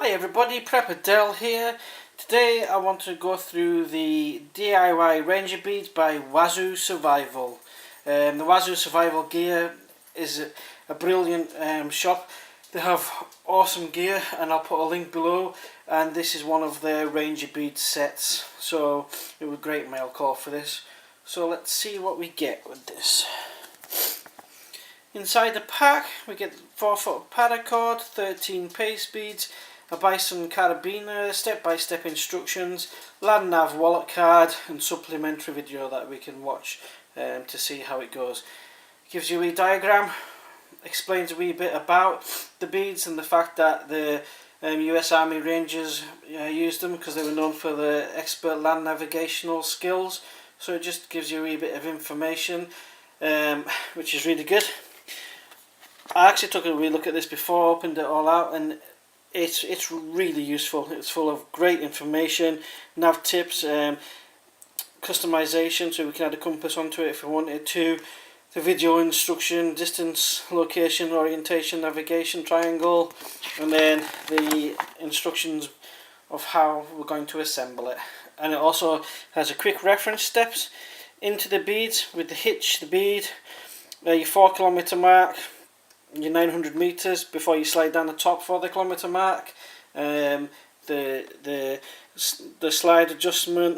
Hi everybody, Prepper Dell here. Today I want to go through the D.I.Y Ranger beads by Wazoo Survival. The Wazoo Survival gear is a brilliant shop. They have awesome gear and I'll put a link below, and this is one of their Ranger bead sets, so it was a great mail call for this. So let's see what we get with this. Inside the pack we get 4-foot paracord, 13 paste beads, a bison carabiner, step-by-step instructions, land nav wallet card and supplementary video that we can watch to see how it goes. It gives you a wee diagram, explains a wee bit about the beads and the fact that the US Army Rangers used them because they were known for their expert land navigational skills. So it just gives you a wee bit of information, which is really good. I actually took a wee look at this before, opened it all out, and it's really useful. It's full of great information, nav tips, customization, so we can add a compass onto it if we wanted to, the video instruction, distance, location, orientation, navigation, triangle, and then the instructions of how we're going to assemble it. And it also has a quick reference steps into the beads with the hitch, the bead, your 4-kilometer mark, your 900 meters before you slide down the top for the kilometer mark, the slide adjustment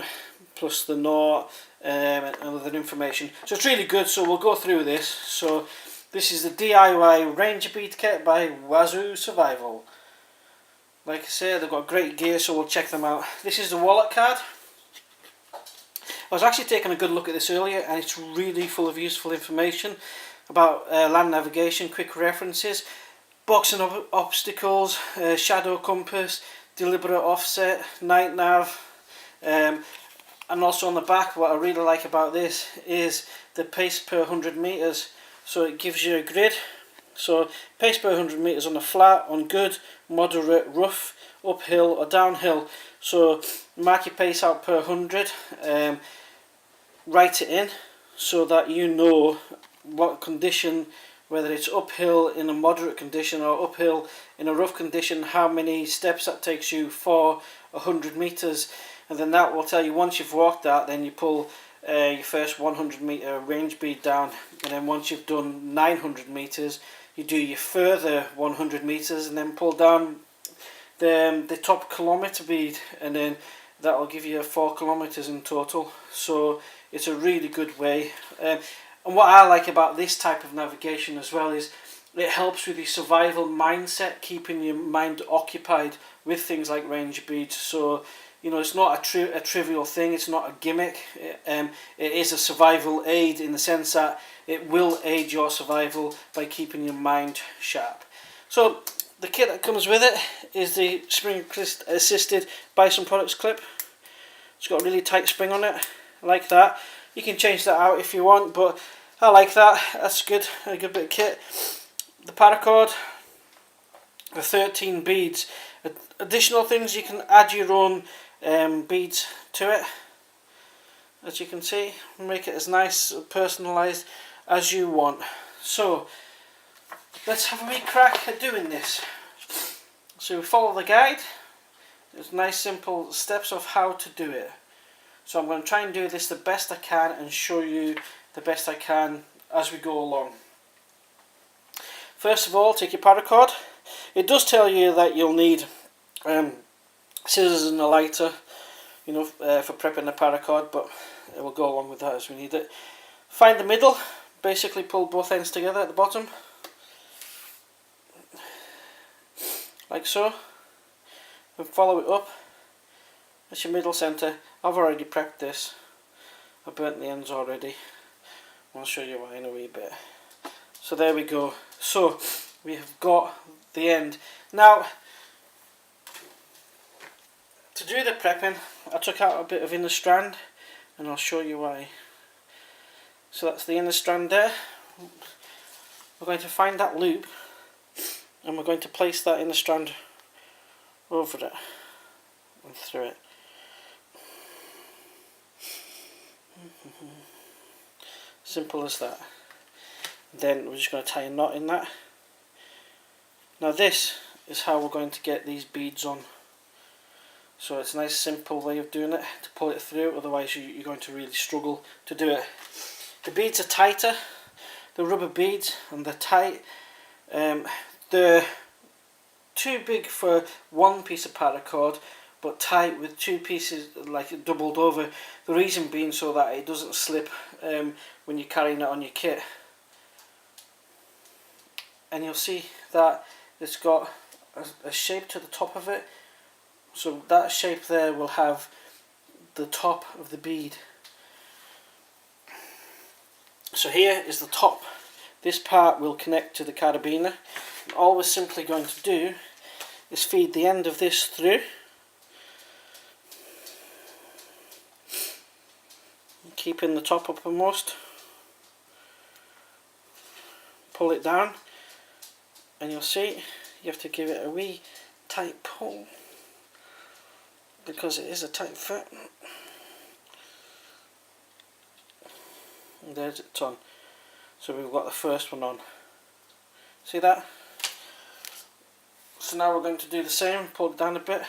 plus the knot, and other information. So it's really good, so we'll go through this. So this is the D.I.Y Ranger bead kit by Wazoo Survival. Like I say, they've got great gear, so we'll check them out. This is the wallet card. I was actually taking a good look at this earlier, and it's really full of useful information about land navigation, quick references, boxing obstacles, shadow compass, deliberate offset, night nav, and also on the back, what I really like about this is the pace per 100 meters. So it gives you a grid. So pace per 100 meters on the flat, on good, moderate, rough, uphill or downhill. So mark your pace out per 100, write it in so that you know what condition, whether it's uphill in a moderate condition or uphill in a rough condition, how many steps that takes you for 100 meters. And then that will tell you, once you've walked that, then you pull your first 100 meter range bead down, and then once you've done 900 meters you do your further 100 meters and then pull down the top kilometer bead, and then that will give you 4 kilometers in total. So it's a really good way. And what I like about this type of navigation as well is it helps with your survival mindset, keeping your mind occupied with things like ranger beads. So, you know, it's not a trivial thing, it's not a gimmick. It is a survival aid in the sense that it will aid your survival by keeping your mind sharp. So the kit that comes with it is the spring assisted Bison Products clip. It's got a really tight spring on it, like that. You can change that out if you want, but I like that. That's good, a good bit of kit. The paracord, the 13 beads. Additional things, you can add your own beads to it, as you can see, make it as nice, personalised as you want. So let's have a wee crack at doing this. So we follow the guide. There's nice simple steps of how to do it. So I'm going to try and do this the best I can and show you the best I can as we go along. First of all, take your paracord. It does tell you that you'll need scissors and a lighter, you know, for prepping the paracord, but it will go along with that as we need it. Find the middle, basically pull both ends together at the bottom, like so, and follow it up. That's your middle centre. I've already prepped this. I burnt the ends already. I'll show you why in a wee bit. So there we go. So we have got the end. Now, to do the prepping, I took out a bit of inner strand, and I'll show you why. So that's the inner strand there. We're going to find that loop, and we're going to place that inner strand over it and through it. Simple as that. Then we're just going to tie a knot in that. Now this is how we're going to get these beads on. So it's a nice simple way of doing it, to pull it through, otherwise you're going to really struggle to do it. The beads are tighter, the rubber beads, and they're tight. They're too big for one piece of paracord, but tight with two pieces, like doubled over. The reason being so that it doesn't slip when you're carrying it on your kit. And you'll see that it's got a shape to the top of it, so that shape there will have the top of the bead. So here is the top. This part will connect to the carabiner. And all we're simply going to do is feed the end of this through, keeping the top uppermost, pull it down, and you'll see you have to give it a wee tight pull because it is a tight fit. And there's it's on. So we've got the first one on. See that? So now we're going to do the same, pull it down a bit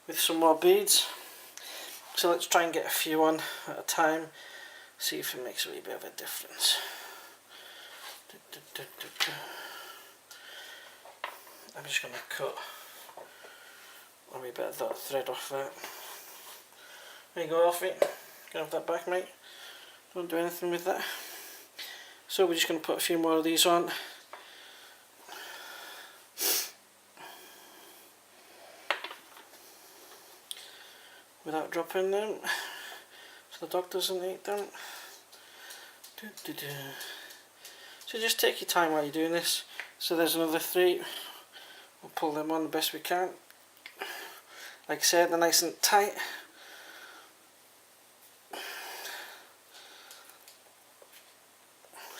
with some more beads. So let's try and get a few on at a time, see if it makes a wee bit of a difference. I'm just going to cut a wee bit of that thread off there. There you go, Alfie. Can have that back, mate. Don't do anything with that. So we're just going to put a few more of these on. Without dropping them, so the dog doesn't eat them. So just take your time while you're doing this. So there's another 3. We'll pull them on the best we can. Like I said, they're nice and tight.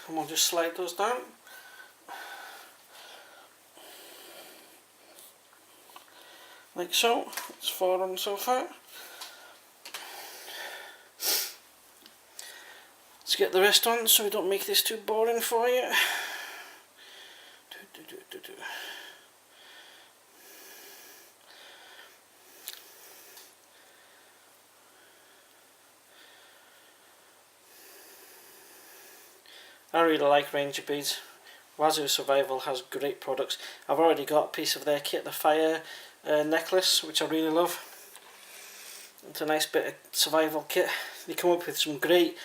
And we'll just slide those down. Like so. It's 4 on so far. Let's get the rest on so we don't make this too boring for you. I really like Ranger beads. Wazoo Survival has great products. I've already got a piece of their kit, the fire necklace, which I really love. It's a nice bit of survival kit. They come up with some great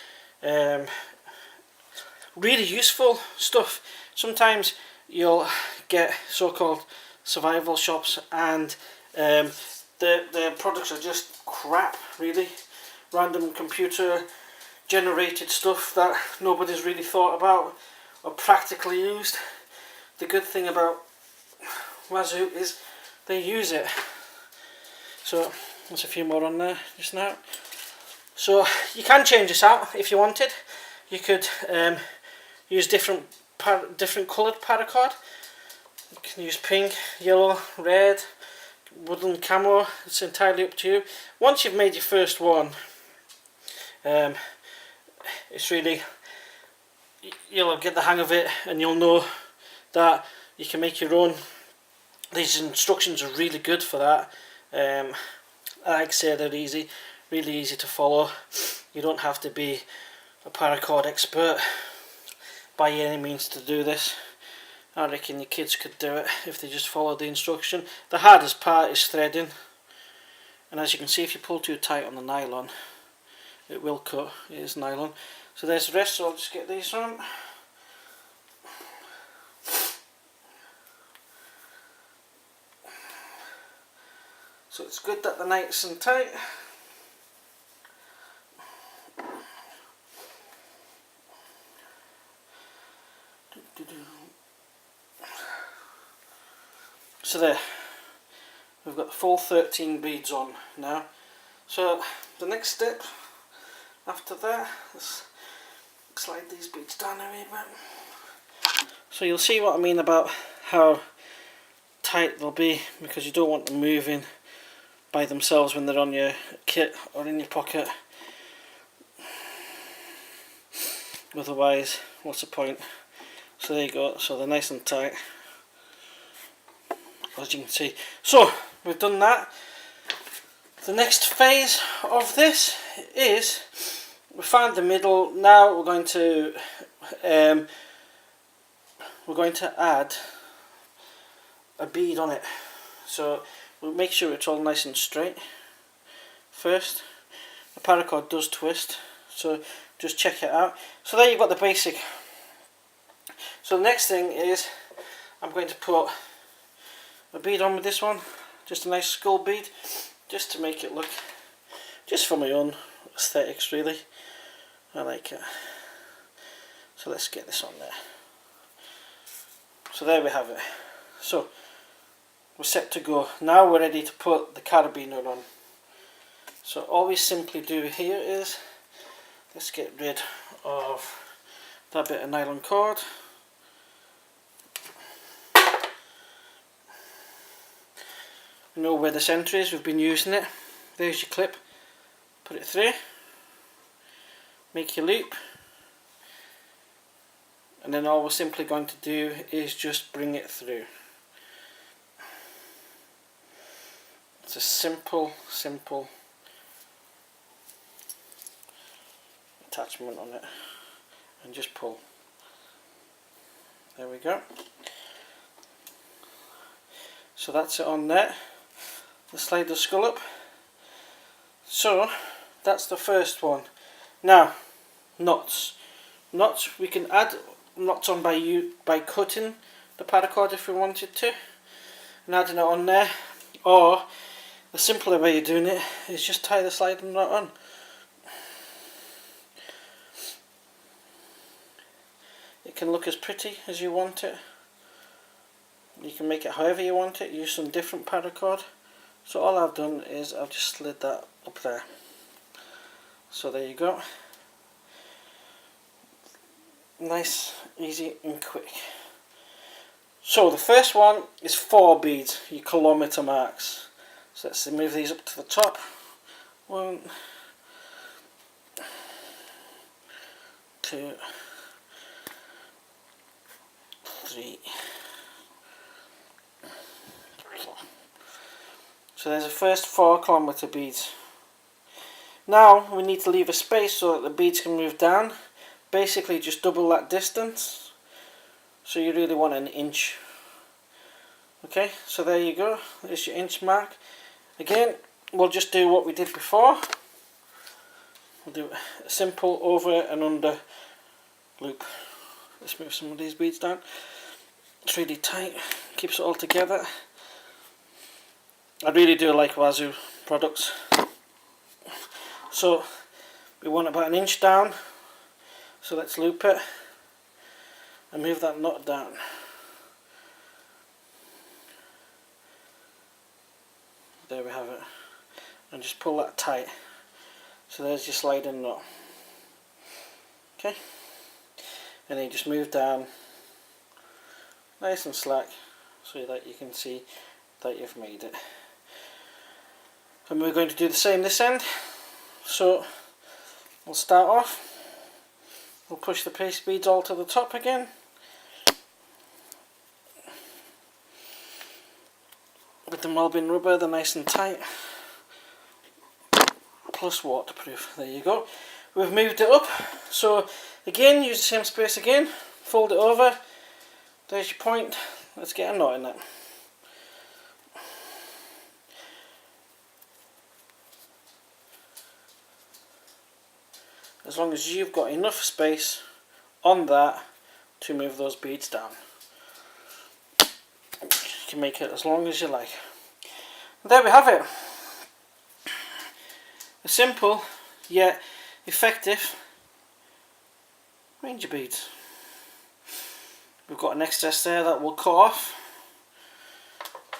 really useful stuff. Sometimes you'll get so-called survival shops and the products are just crap, really. Random computer generated stuff that nobody's really thought about or practically used. The good thing about Wazoo is they use it. So there's a few more on there just now. So you can change this out if you wanted. You could use different coloured paracord. You can use pink, yellow, red, woodland camo. It's entirely up to you. Once you've made your first one, it's really, you'll get the hang of it, and you'll know that you can make your own. These instructions are really good for that. Like I say, they're easy, really easy to follow. You don't have to be a paracord expert by any means to do this. I reckon your kids could do it if they just followed the instruction. The hardest part is threading, and as you can see, if you pull too tight on the nylon, it will cut. It is nylon. So there's the rest, so I'll just get these on. So it's good that they're nice and tight. So there, we've got the full 13 beads on now. So the next step after that, let's slide these beads down a wee bit. So you'll see what I mean about how tight they'll be, because you don't want them moving by themselves when they're on your kit or in your pocket. Otherwise, what's the point? So there you go, so they're nice and tight. as you can see. So we've done that. The next phase of this is we found the middle. Now we're going to add a bead on it. So we'll make sure it's all nice and straight first. The paracord does twist, so just check it out. So there you've got the basic. So the next thing is I'm going to put a bead on with this one, just a nice skull bead, just to make it look, just for my own aesthetics really. I like it. So let's get this on there. So there we have it. So we're set to go. Now we're ready to put the carabiner on. So all we simply do here is, let's get rid of that bit of nylon cord. You know where the centre is, we've been using it. There's your clip. Put it through. Make your loop. And then all we're simply going to do is just bring it through. It's a simple attachment on it, and just pull. There we go. So that's it on there. Let's slide the skull up. So that's the first one. Now knots. Knots, we can add knots on by cutting the paracord if we wanted to, and adding it on there, or the simpler way of doing it is just tie the sliding knot on. It can look as pretty as you want it. You can make it however you want it, use some different paracord. So all I've done is I've just slid that up there. So there you go. Nice, easy and quick. So the first one is 4 beads, your kilometre marks. So let's move these up to the top. 1, 2, 3, 4. So there's the first 4 kilometre beads. Now we need to leave a space so that the beads can move down. Basically just double that distance. So you really want an inch. Okay, so there you go. There's your inch mark. Again, we'll just do what we did before. We'll do a simple over and under loop. Let's move some of these beads down. It's really tight, keeps it all together. I really do like Wazoo products. So we want about an inch down. So let's loop it and move that knot down. There we have it. And just pull that tight. So there's your sliding knot. Okay. And then you just move down nice and slack so that you can see that you've made it. And we're going to do the same this end. So we'll start off. We'll push the paste beads all to the top again. With the Melvin rubber, they're nice and tight. Plus waterproof. There you go. We've moved it up. So again, use the same space again. Fold it over. There's your point. Let's get a knot in it. As long as you've got enough space on that to move those beads down. You can make it as long as you like. And there we have it. A simple yet effective Ranger beads. We've got an excess there that we'll cut off,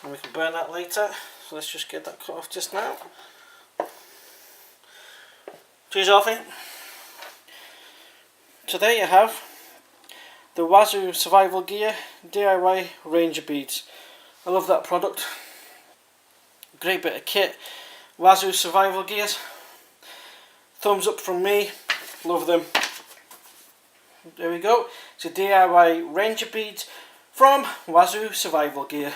and we can burn that later. So let's just get that cut off just now. Cheers, Alfie. So there you have the Wazoo Survival Gear D.I.Y Ranger beads. I love that product. Great bit of kit. Wazoo Survival Gears. Thumbs up from me. Love them. There we go. It's a D.I.Y Ranger beads from Wazoo Survival Gear.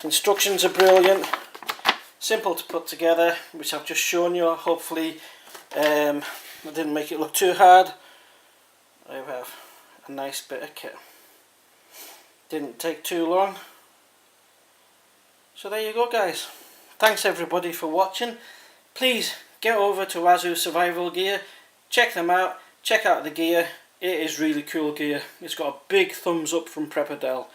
Instructions are brilliant, simple to put together, which I've just shown you. Hopefully I didn't make it look too hard. I have a nice bit of kit. Didn't take too long. So there you go, guys. Thanks everybody for watching. Please get over to Wazoo Survival Gear, check them out, check out the gear. It is really cool gear. It's got a big thumbs up from Prepper Del.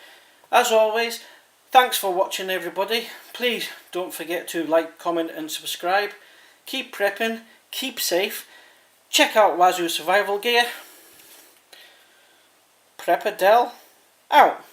As always, thanks for watching everybody. Please don't forget to like, comment and subscribe. Keep prepping, keep safe. Check out Wazoo Survival Gear. Prepper Del out.